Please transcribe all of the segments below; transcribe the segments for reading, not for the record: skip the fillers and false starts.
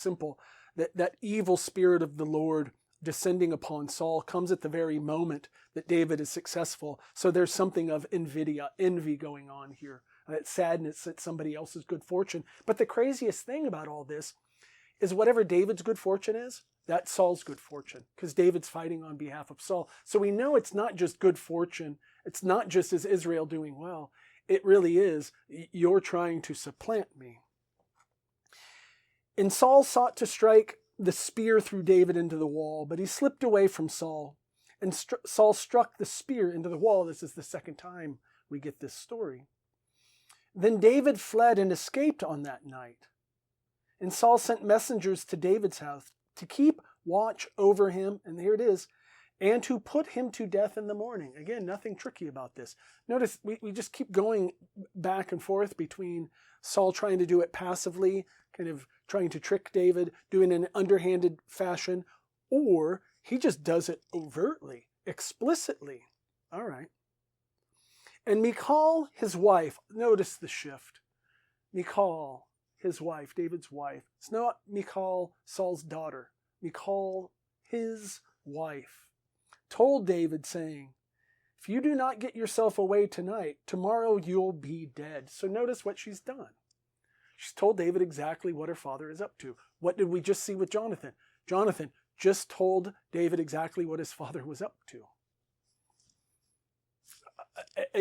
simple. That evil spirit of the Lord descending upon Saul comes at the very moment that David is successful. So there's something of envy going on here. That sadness at somebody else's good fortune. But the craziest thing about all this is whatever David's good fortune is, that's Saul's good fortune, because David's fighting on behalf of Saul. So we know it's not just good fortune. It's not just is Israel doing well. It really is, you're trying to supplant me. And Saul sought to strike the spear through David into the wall, but he slipped away from Saul. And Saul struck the spear into the wall. This is the second time we get this story. Then David fled and escaped on that night. And Saul sent messengers to David's house to keep watch over him, and here it is, and to put him to death in the morning. Again, nothing tricky about this. Notice we just keep going back and forth between Saul trying to do it passively, kind of trying to trick David, doing it in an underhanded fashion, or he just does it overtly, explicitly. All right. And Michal, his wife, notice the shift. Michal, his wife, David's wife. It's not Michal, Saul's daughter. Michal, his wife, told David, saying, if you do not get yourself away tonight, tomorrow you'll be dead. So notice what she's done. She's told David exactly what her father is up to. What did we just see with Jonathan? Jonathan just told David exactly what his father was up to.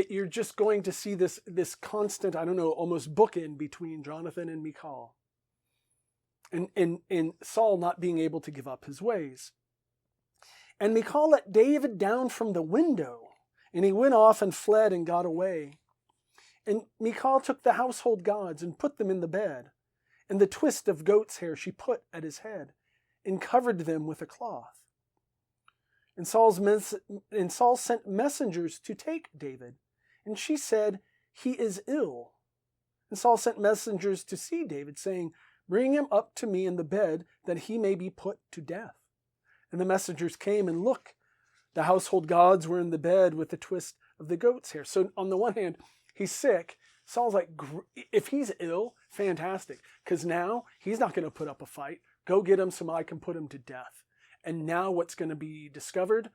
You're just going to see this constant, I don't know, almost bookend between Jonathan and Michal. And Saul not being able to give up his ways. And Michal let David down from the window, and he went off and fled and got away. And Michal took the household gods and put them in the bed, and the twist of goat's hair she put at his head, and covered them with a cloth. And Saul sent messengers to take David, and she said, he is ill. And Saul sent messengers to see David, saying, bring him up to me in the bed, that he may be put to death. And the messengers came, and look, the household gods were in the bed with the twist of the goat's hair. So on the one hand, he's sick. Saul's like, if he's ill, fantastic, because now he's not going to put up a fight. Go get him so I can put him to death. And now what's going to be discovered?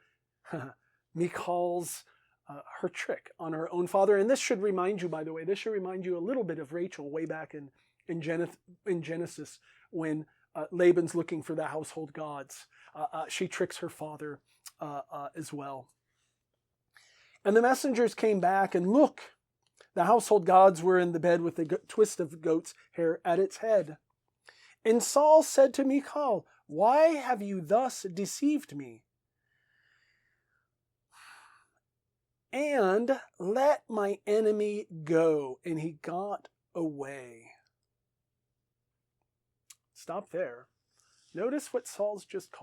Michal's her trick on her own father. And this should remind you, by the way, this should remind you a little bit of Rachel way back in Genesis when Laban's looking for the household gods. She tricks her father as well. And the messengers came back, and look, the household gods were in the bed with the twist of goat's hair at its head. And Saul said to Michal, why have you thus deceived me? And let my enemy go. And he got away. Stop there. Notice what Saul's just called.